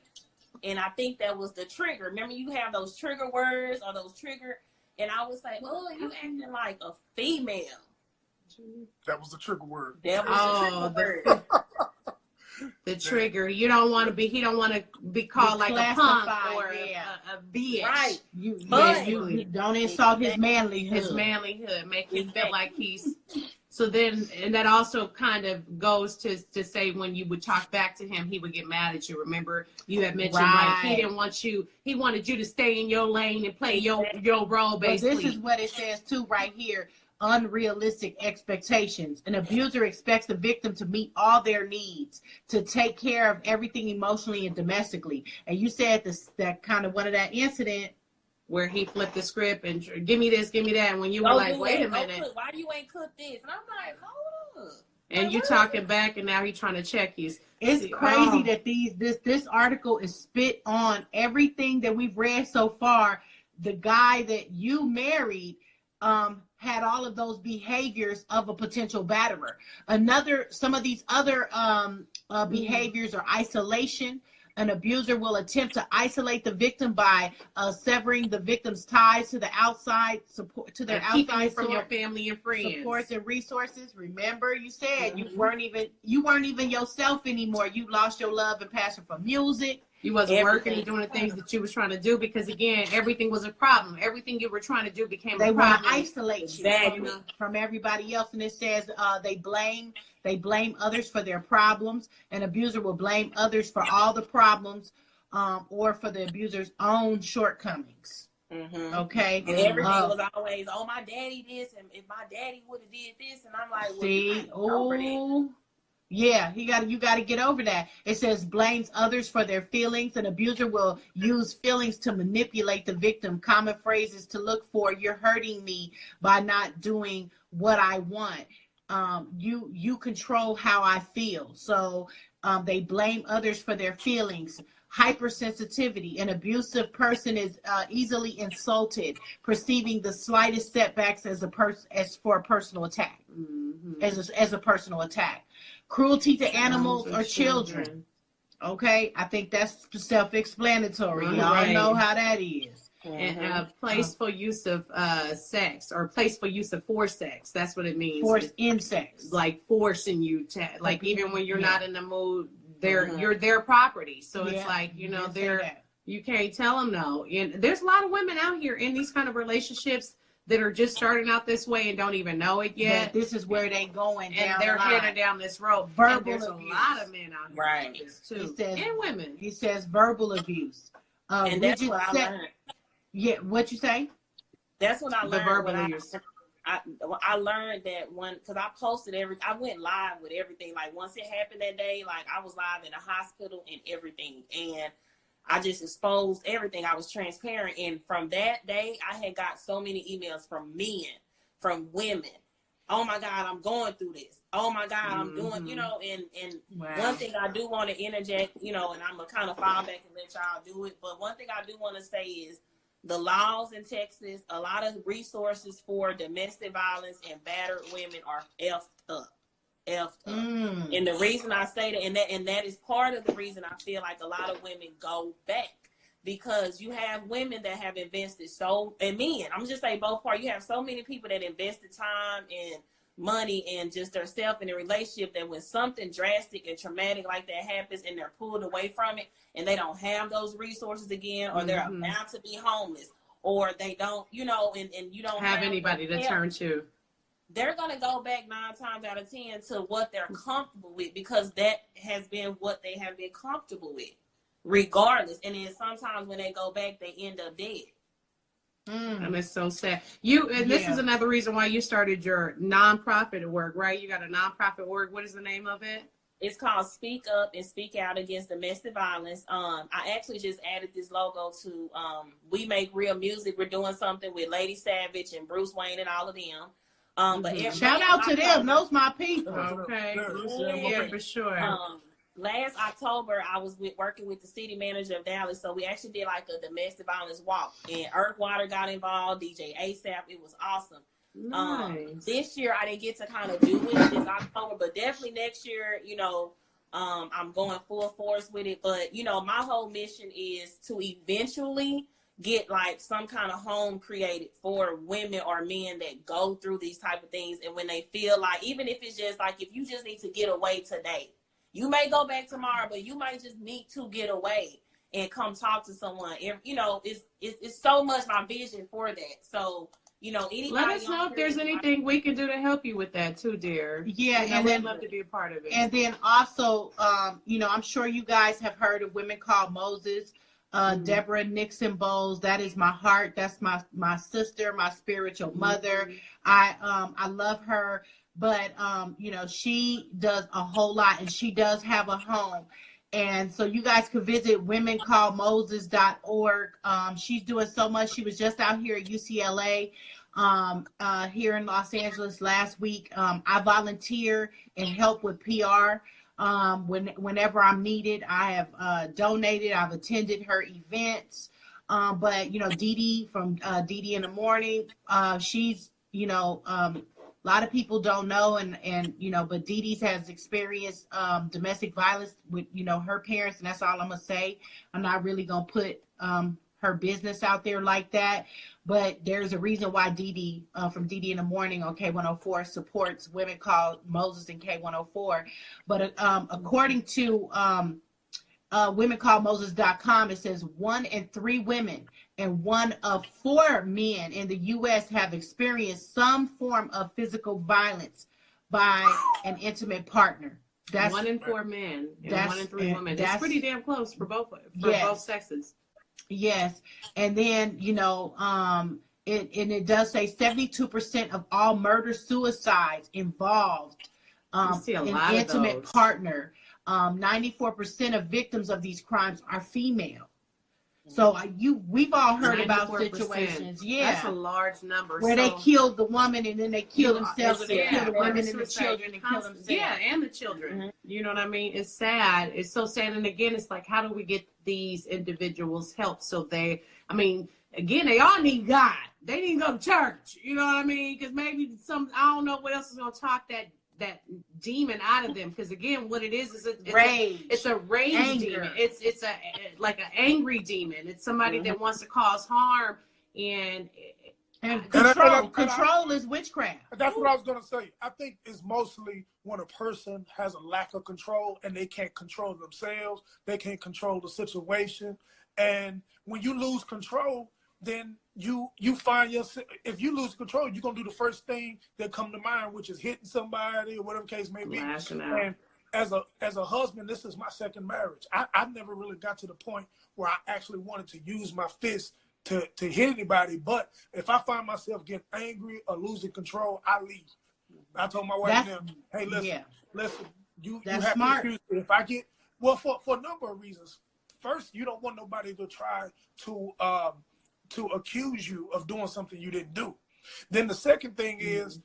And I think that was the trigger. Remember, you have those trigger words or those trigger. And I would say, oh, you acting like a female. That was the trigger word. That was the trigger word. The trigger. You don't want to be. He don't want to be called like a punk or a bitch. Right. You don't insult his manlyhood. His manlyhood make him feel like he's. So then, and that also kind of goes to say when you would talk back to him, he would get mad at you. Remember, you had mentioned like he didn't want you. He wanted you to stay in your lane and play your role. Basically, but this is what it says too, right here. Unrealistic expectations. An abuser expects the victim to meet all their needs, to take care of everything emotionally and domestically. And you said that kind of one of that incident where he flipped the script and give me this, give me that. And when you were like, wait a minute, why you ain't cook this? And I'm like, hold up. And you talking back, and now he's trying to check you. It's crazy that this article is spit on everything that we've read so far. The guy that you married had all of those behaviors of a potential batterer. Some of these other behaviors are isolation. An abuser will attempt to isolate the victim by severing the victim's ties to the outside support, to their outside from your family and friends, supports and resources. Remember, you said you weren't even yourself anymore. You lost your love and passion for music. You wasn't working and doing the things that you was trying to do because, again, everything was a problem. Everything you were trying to do became a problem. They want to isolate you from everybody else. And it says they blame others for their problems. An abuser will blame others for all the problems or for the abuser's own shortcomings. Mm-hmm. Okay. And everything was always, oh, my daddy this, and if my daddy would have did this, and I'm like, well, yeah, you got to get over that. It says blames others for their feelings. An abuser will use feelings to manipulate the victim. Common phrases to look for: you're hurting me by not doing what I want. You control how I feel. So they blame others for their feelings. hypersensitivity. An abusive person is easily insulted, perceiving the slightest setbacks as for a personal attack, as a personal attack. Cruelty to animals or children. Okay, I think that's self-explanatory. Y'all know how that is. And placeful use of sex, or placeful use of forced sex. That's what it means. Forced in sex. Like forcing you to, like, even when you're not in the mood, you're their property. So it's like, you know, you can't tell them no. And there's a lot of women out here in these kind of relationships that are just starting out this way and don't even know it yet. This is where they going, and they're headed down this road. Verbal there's abuse. A lot of men out here Right. doing this too, He says, and women. He says verbal abuse. And that's what I learned. Yeah, what you say? That's what I learned. The verbal abuse. I learned that because I posted I went live with everything. Like once it happened that day, like I was live in a hospital and everything. And I just exposed everything. I was transparent. And from that day, I had got so many emails from men, from women. Oh my God, I'm going through this. Oh my God, I'm doing, you know, and one thing I do want to interject, you know, and I'm going to kind of fall back and let y'all do it. But one thing I do want to say is the laws in Texas, a lot of resources for domestic violence and battered women are effed up. And the reason I say that, and that is part of the reason I feel like a lot of women go back, because you have women that have invested and men, I'm just saying both parts, you have so many people that invested time and money and just their self in a relationship, that when something drastic and traumatic like that happens and they're pulled away from it and they don't have those resources again, or they're about to be homeless, or they don't, you know, and you don't have anybody to turn to, they're going to go back 9 times out of 10 to what they're comfortable with, because that has been what they have been comfortable with regardless. And then sometimes when they go back, they end up dead. And it's so sad. This is another reason why you started your nonprofit work, right? You got a nonprofit work. What is the name of it? It's called Speak Up and Speak Out Against Domestic Violence. I actually just added this logo to We Make Real Music. We're doing something with Lady Savage and Bruce Wayne and all of them. But shout out to them. Those my people. Okay. Yeah, for sure. Last October, I was working with the city manager of Dallas, so we actually did like a domestic violence walk, and Earth Water got involved, DJ ASAP. It was awesome. Nice. This year, I didn't get to kind of do it this October, but definitely next year, you know, I'm going full force with it. But, you know, my whole mission is to eventually get like some kind of home created for women or men that go through these type of things. And when they feel like, even if it's just like, if you just need to get away today, you may go back tomorrow, but you might just need to get away and come talk to someone. You know, it's so much my vision for that. So, you know, let us know if there's anything we can do to help you with that too, dear. Yeah, and we'd love to be a part of it. And then also, you know, I'm sure you guys have heard of Women Called Moses. Deborah Nixon Bowles, that is my heart. That's my sister, my spiritual mother. I love her. But, you know, she does a whole lot, and she does have a home. And so you guys could visit womencalledmoses.org. She's doing so much. She was just out here at UCLA, here in Los Angeles last week. I volunteer and help with PR. Whenever I'm needed, I have donated. I've attended her events. But, you know, Dee from Dee in the Morning, she's, you know, a lot of people don't know, and you know, but Dee has experienced domestic violence with, you know, her parents, and that's all I'm gonna say. I'm not really gonna put her business out there like that, but there's a reason why Dee from Dee in the Morning on K104 supports Women Called Moses and K104. But according to womencalledmoses.com, it says 1 in 3 women and 1 of 4 men in the U.S. have experienced some form of physical violence by an intimate partner. That's 1 in 4 men and 1 in 3 women. That's pretty damn close for both sexes. Yes, and then, you know, it does say 72% of all murder suicides involved an intimate partner. 94% of victims of these crimes are female. So we've all heard about 94%. situations, That's a large number. where they killed the woman and then they kill themselves, or they kill the women and the suicide. children and kill themselves. Yeah, and the children. You know what I mean? It's sad. It's so sad. And again, it's like, how do we get these individuals help? So they all need God. They need to go to church. You know what I mean? Because maybe I don't know what else is going to talk that demon out of them. Because again, what it is rage. It's a rage demon. It's like an angry demon. It's somebody that wants to cause harm and control is witchcraft. That's what I was going to say. I think it's mostly when a person has a lack of control and they can't control themselves, they can't control the situation. And when you lose control, then you find yourself, if you lose control, you're going to do the first thing that come to mind, which is hitting somebody or whatever case may be. And as a husband, this is my second marriage. I never really got to the point where I actually wanted to use my fist to hit anybody. But if I find myself getting angry or losing control, I leave. I told my wife, hey, listen, you have smart. to excuse me. If I get, well, for a number of reasons. First, you don't want nobody to try to accuse you of doing something you didn't do. Then the second thing is,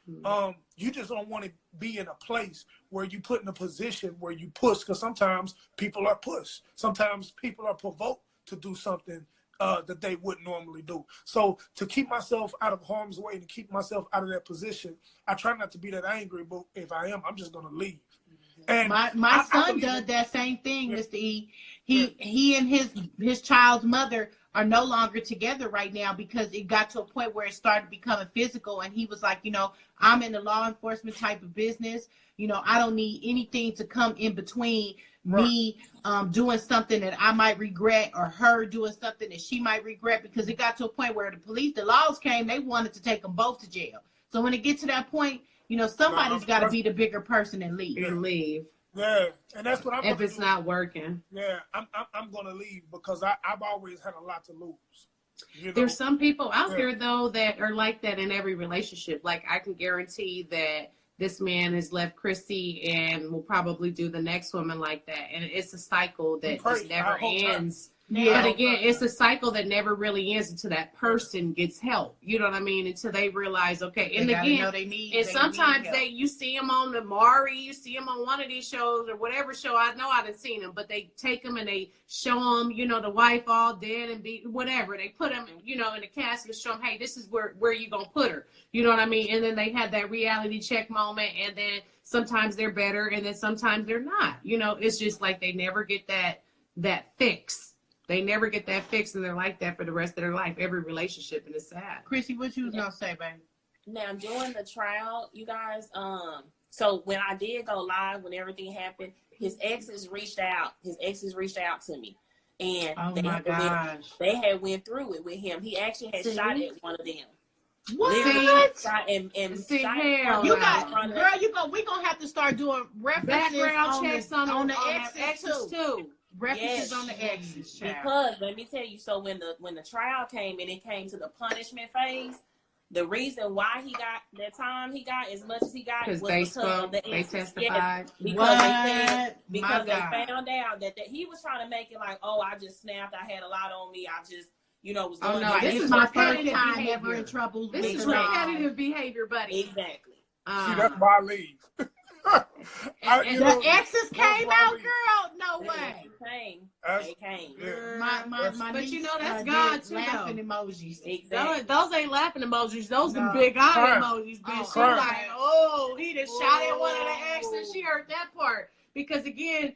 you just don't want to be in a place where you put in a position where you push, because sometimes people are pushed. Sometimes people are provoked to do something that they wouldn't normally do. So to keep myself out of harm's way and to keep myself out of that position, I try not to be that angry, but if I am, I'm just going to leave. And my son did that same thing, Mr. E. He and his child's mother are no longer together right now because it got to a point where it started becoming physical, and he was like, I'm in the law enforcement type of business. I don't need anything to come in between me doing something that I might regret or her doing something that she might regret, because it got to a point where the laws came, they wanted to take them both to jail. So when it gets to that point, somebody's got to be the bigger person and leave. Yeah, and that's what I'm. If it's not working. Yeah, I'm going to leave because I've always had a lot to lose. There's some people out there though that are like that in every relationship. Like I can guarantee that this man has left Chrissy and will probably do the next woman like that, and it's a cycle that just never ends. Yeah, but again, it's a cycle that never really ends until that person gets help. You know what I mean? Until they realize, okay. And again, sometimes you see them on the Maury, you see them on one of these shows or whatever show. I know I've seen them, but they take them and they show them, the wife all dead and whatever. They put them, in the casket and show them, hey, this is where you gonna put her. You know what I mean? And then they have that reality check moment, and then sometimes they're better, and then sometimes they're not. It's just like they never get that fix. They never get that fixed, and they're like that for the rest of their life, every relationship, and it's sad. Chrissy, what you was going to say, baby? Now, during the trial, you guys, so when I did go live, when everything happened, his exes reached out to me. And they had went through it with him. He actually had shot at one of them. What? Shot and see, hell, we're going to have to start doing references background checks on the exes too. References on the exes, child. Because let me tell you, so when the trial came and it came to the punishment phase, the reason why he got that time he got as much as he got was because of the exes. They testified. Yes, because they found out that he was trying to make it like, oh, I just snapped, I had a lot on me, I just was going. Oh no, this is my first time ever in trouble. This is repetitive behavior, buddy. Exactly. See, that's why I leave. The exes came out, girl. No way. They came. Yeah. My but niece, that's God too. Laughing emojis. Exactly. Those ain't laughing emojis. Those are big eye emojis. Bitch, she like, he just shot at one of the exes. She heard that part because again,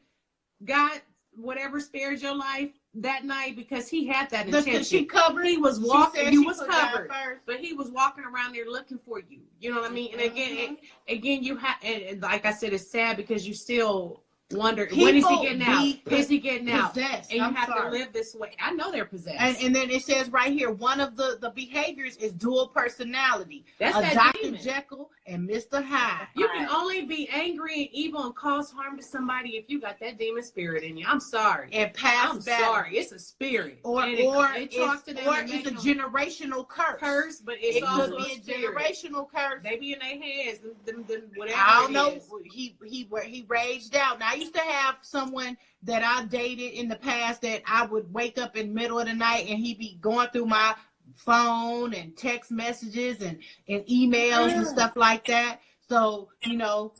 God, whatever spared your life that night, because he had that intention. She covered. He was walking. You was covered, but he was walking around there looking for you. You know what I mean? And again, you have, and like I said, it's sad because you still wonder, when is he getting out? Is he getting out? And you have to live this way. I know they're possessed. And then it says right here, one of the behaviors is dual personality. That's a that Dr. demon. Jekyll and Mr. Hyde. You can only be angry and evil and cause harm to somebody if you got that demon spirit in you. I'm sorry. And past sorry. It's a spirit. Or it's a generational curse. But it could be a generational curse. They be in their heads. Them whatever. I don't know. He raged out. Now used to have someone that I dated in the past that I would wake up in the middle of the night and he'd be going through my phone and text messages and emails and stuff like that. So, you know,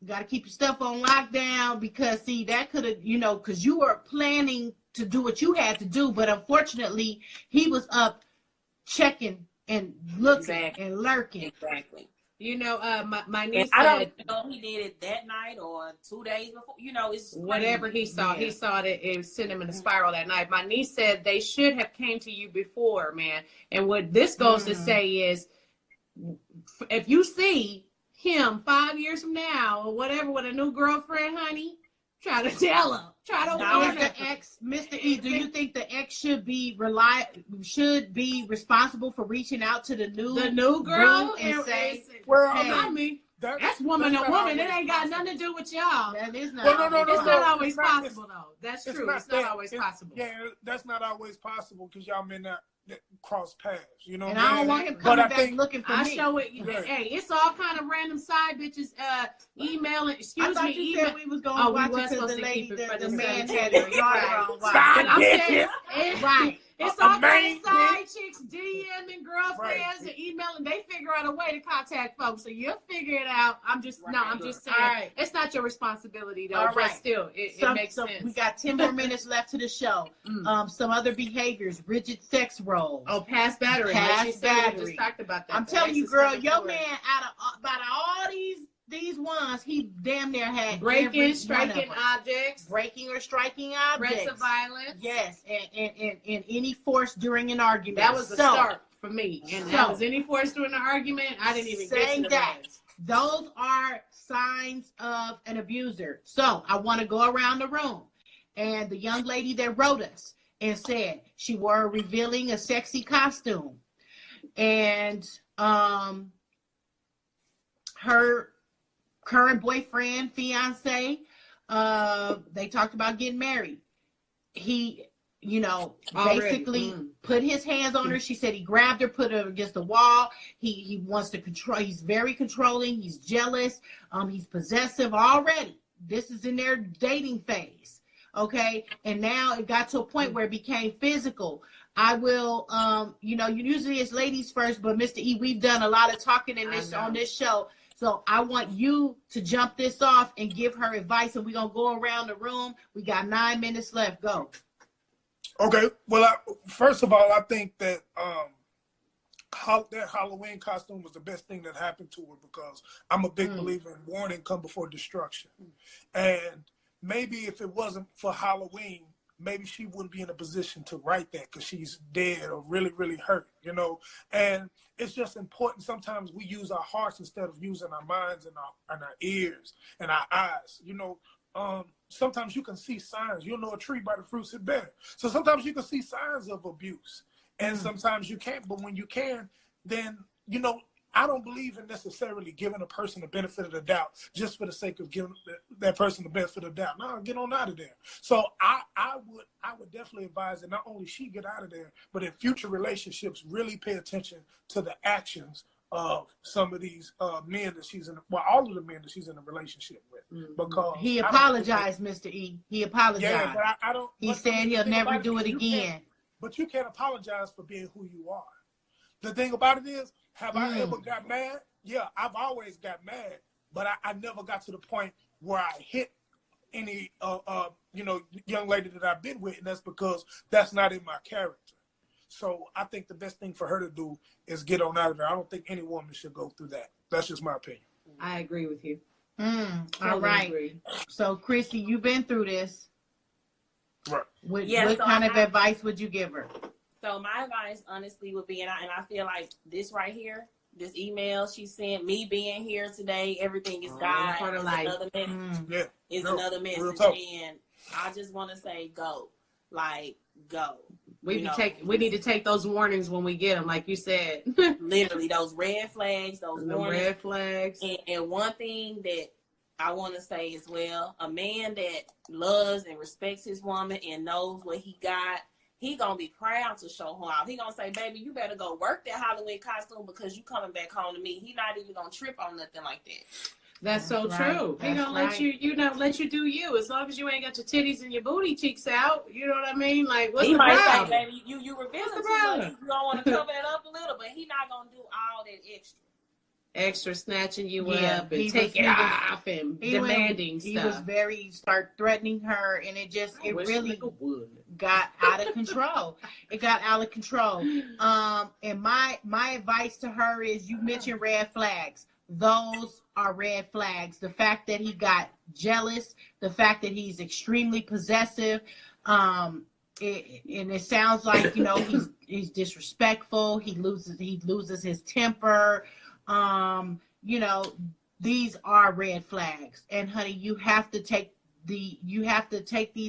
you got to keep your stuff on lockdown because, see, that could have, you know, because you were planning to do what you had to do. But unfortunately, he was up checking and looking and lurking. Exactly. You know, my niece I said, don't know if he did it that night or 2 days before. You know, it's whatever he saw, he saw it sent him in a spiral that night. My niece said they should have came to you before, man. And what this goes to say is, if you see him 5 years from now or whatever with a new girlfriend, honey, try to tell him. Try to warn the ex, Mr. E, do you think the ex should be responsible for reaching out to the new girl and say, Well, hey, I I mean, That- that's woman to not woman. It always ain't got possible. nothing to do with y'all. that is not. Well, no, It's no, not always it's not- possible, though. That's It's true. not It's not that. always possible. Yeah, that's not always possible because y'all may not cross paths. You know And what I'm I don't saying? want him But coming I back think- looking for I me. show it. Yeah. Hey, it's all kind of random side bitches emailing. I Excuse thought me, you email. said we was going Oh, to we watch was it because supposed the to lady, keep it for the the man cemetery. had a daughter Right. on watch. Side But I'm bitches. saying, Right. it's A all kind main of side chicks DMing girlfriends Right. and emailing. They figure out a way to contact folks, so you'll figure it out. I'm just saying, All right. it's not your responsibility though. All But right. still, it makes sense. We got 10 more minutes left to the show. Some other behaviors, rigid sex roles. Oh, past battery. Past Like she said, we battery. just talked about that. I'm The telling ex you, is girl, coming your forward. man out of all these ones, he damn near had every breaking, one of striking them. objects, Breaking or striking objects. threats of violence. Yes, and any force during an argument. That was the So, start for me. And that was any force during the argument. I didn't even get to saying the that, rest. those are signs of an abuser. So I want to go around the room. And the young lady that wrote us and said she wore revealing a sexy costume. And her current boyfriend, fiance, they talked about getting married. He, you know, basically put his hands on her. She said he grabbed her, put her against the wall. He wants to control. He's very controlling. He's jealous. He's possessive already. This is in their dating phase. Okay. And now it got to a point where it became physical. I will, you know, usually it's ladies first, but Mr. E, we've done a lot of talking on this show. So I want you to jump this off and give her advice, and we're going to go around the room. We got 9 minutes left. Go. Okay. Well, first of all, I think that that Halloween costume was the best thing that happened to her because I'm a big believer in warning come before destruction. And maybe if it wasn't for Halloween, maybe she wouldn't be in a position to write that because she's dead or really, really hurt, you know. And it's just important. Sometimes we use our hearts instead of using our minds and our ears and our eyes, you know. Sometimes you can see signs. You'll know a tree by the fruits it bears. So sometimes you can see signs of abuse. And sometimes you can't. But when you can, then, you know, I don't believe in necessarily giving a person the benefit of the doubt just for the sake of giving that person the benefit of the doubt. No, get on out of there. So I would definitely advise that not only she get out of there, but in future relationships, really pay attention to the actions of some of these men that she's in, well, all of the men that she's in a relationship with. Because He apologized, Mr. E. He apologized. Yeah, but I don't. He said he'll never do it again. But you can't apologize for being who you are. The thing about it is, have I ever got mad? Yeah, I've always got mad, but I never got to the point where I hit any, you know, young lady that I've been with, and that's because that's not in my character. So I think the best thing for her to do is get on out of there. I don't think any woman should go through that. That's just my opinion. I agree with you. All right. Agree. So, Chrissy, you've been through this. Right. What so kind of advice would you give her? So my advice, honestly, would be, and I feel like this right here, this email she sent, me being here today, everything is God. part of Is life. another message. Yeah. Is Real- another real message, talk. and I just want to say, go, like, go. We You know, need to take those warnings when we get them, like you said. literally those red flags, those The warnings. red flags. And one thing that I want to say as well, a man that loves and respects his woman and knows what he got, he gonna be proud to show her out. He gonna say, baby, you better go work that Halloween costume because you coming back home to me. He not even gonna trip on nothing like that. That's so right. true. He That's gonna let right. you know, let you do you, as long as you ain't got your titties and your booty cheeks out. You know what I mean? Like, what's He the might say, problem? baby, you revealing What's the too much. problem? You don't want to cover it up a little, but he not gonna do all that extra. Extra snatching you Yeah, up and he taking was- off and demanding He stuff. was very start threatening her, and it Wish really a nigga would. got out of control. It got out of control. And my advice to her is, you mentioned red flags. Those are red flags. The fact that he got jealous, the fact that he's extremely possessive, and it sounds like, you know, he's disrespectful. He loses his temper. You know, these are red flags. And honey, you have to take these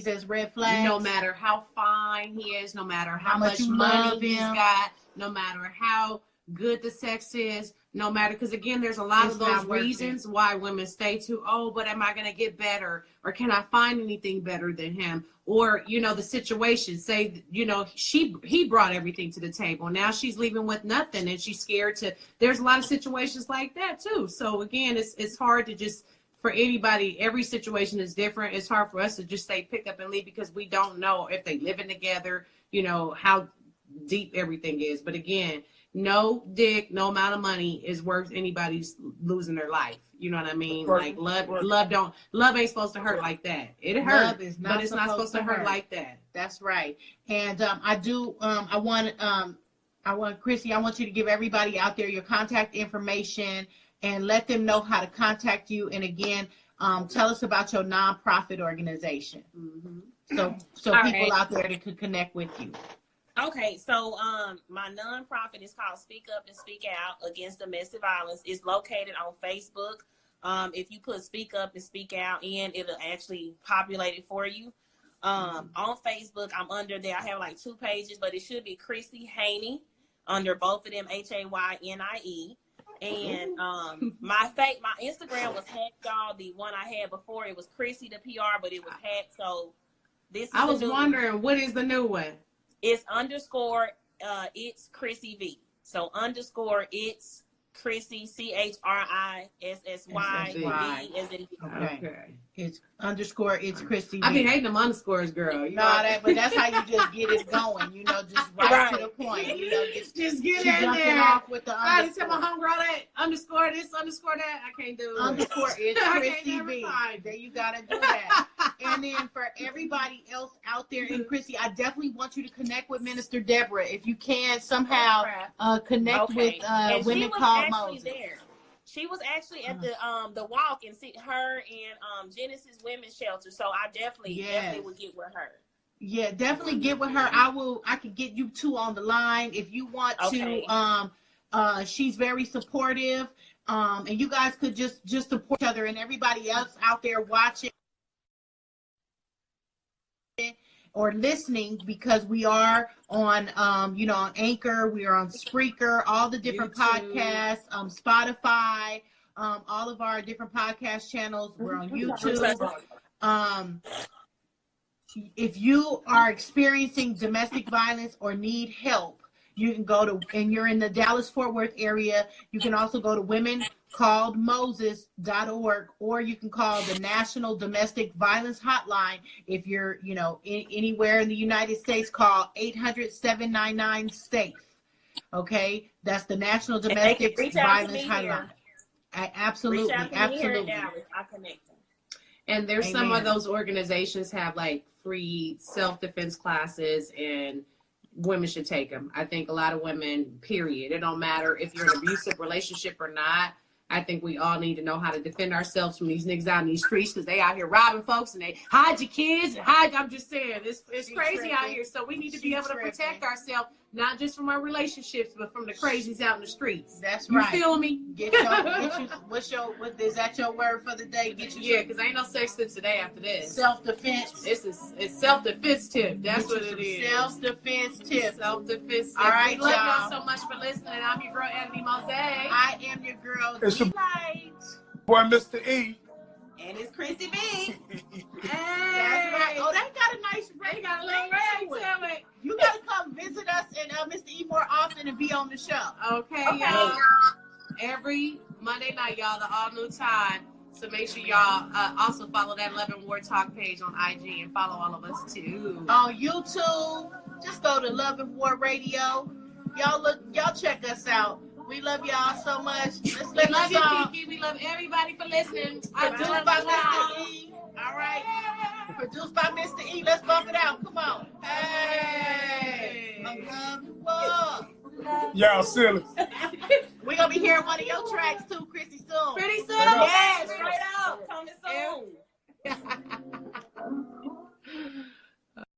as red flags. No matter how fine he is, no matter how much you money love he's him. got, no matter how good the sex is, no matter, because again, there's a lot It's of those not worth reasons why women stay too, oh, but am I going to get better? Or can I find anything better than him? Or, you know, the situation, say, you know, he brought everything to the table. Now she's leaving with nothing and she's scared to, there's a lot of situations like that too. So again, it's hard to just, for anybody, every situation is different. It's hard for us to just say pick up and leave, because we don't know if they living together, you know, how deep everything is. But again, no dick, no amount of money is worth anybody's losing their life. You know what I mean? Right. Like love ain't supposed to hurt like that. It hurts, Love is not but it's not supposed to hurt hurt. like that. That's right. And I want Chrissy, I want you to give everybody out there your contact information and let them know how to contact you. And again, tell us about your nonprofit organization. Mm-hmm. So All people right. out there that could connect with you. Okay, so my nonprofit is called Speak Up and Speak Out Against Domestic Violence. It's located on Facebook. If you put Speak Up and Speak Out in, it'll actually populate it for you. On Facebook, I'm under there. I have like 2 pages, but it should be Chrissy Haney under both of them, Haynie. And my Instagram was hacked, y'all. The one I had before, it was Chrissy the PR, but it was hacked. So this is I was the new wondering, what is the new one? It's underscore it's Chrissy V. So underscore it's Chrissy CHRISSY V as in Okay. It's underscore it's Chrissy. I be hating them underscores, girl. You No, but that's how you just get it going. You know, just right to the point. You know, just get she in jumping there. off with the I just tell my underscore. homegirl that underscore this, underscore that. I can't do it. Underscore it's I Chrissy can't never V. find There you gotta do that. And then for everybody else out there, and Chrissy, I definitely want you to connect with Minister Deborah if you can somehow connect with and Women she was Called actually Moses. there. She was actually at the walk, and see her and Genesis Women's Shelter. So I definitely would get with her. Yeah, definitely get with her. I could get you 2 on the line if you want to. She's very supportive. And you guys could just support each other, and everybody else out there watching or listening, because we are on on Anchor, we are on Spreaker, all the different YouTube. podcasts, Spotify, all of our different podcast channels. We're on YouTube. If you are experiencing domestic violence or need help, you can go to, and you're in the Dallas-Fort Worth area, you can also go to womencalledmoses.org, or you can call the National Domestic Violence Hotline. If you're, anywhere in the United States, call 800-799-SAFE. Okay? That's the National Domestic Violence Hotline. Absolutely. Reach out to me here in Dallas. I connect them. And there's some Amen. of those organizations have like free self-defense classes, and women should take them. I think a lot of women, period. It don't matter if you're in an abusive relationship or not. I think we all need to know how to defend ourselves from these niggas out in these streets, because they out here robbing folks and they hide your kids. I'm just saying, it's crazy out here. So we need to be able to protect ourselves, not just from our relationships, but from the crazies out in the streets. That's You right. feel me? Is that your word for the day? Because ain't no sex tips today after this. Self-defense. It's self-defense tip. That's what it is. Self-defense tips. Self-defense tip. All right, We love y'all. y'all so much for listening. I'm your girl, Anthony Mose. I am your girl, It's your Delight. boy, Mr. E. And it's Chrissy B. Hey. That's right. Oh, they got a nice They got a little ring to it. You gotta come visit us and Mr. E more often and be on the show. Okay, y'all. Every Monday night, y'all, the all new time, So make sure y'all also follow that Love and War Talk page on IG and follow all of us too. On YouTube, just go to Love and War Radio. Y'all check us out. We love y'all so much. Let's We let love the you, song Kiki. We love everybody for listening. produced by Mr. E. All right. Produced by Mr. E. Let's bump it out. Come on. Hey. I love and war. Y'all silly. We're gonna be hearing one of your tracks too, Chrissy, soon. Pretty soon. Straight up. Yes, straight up. Coming soon.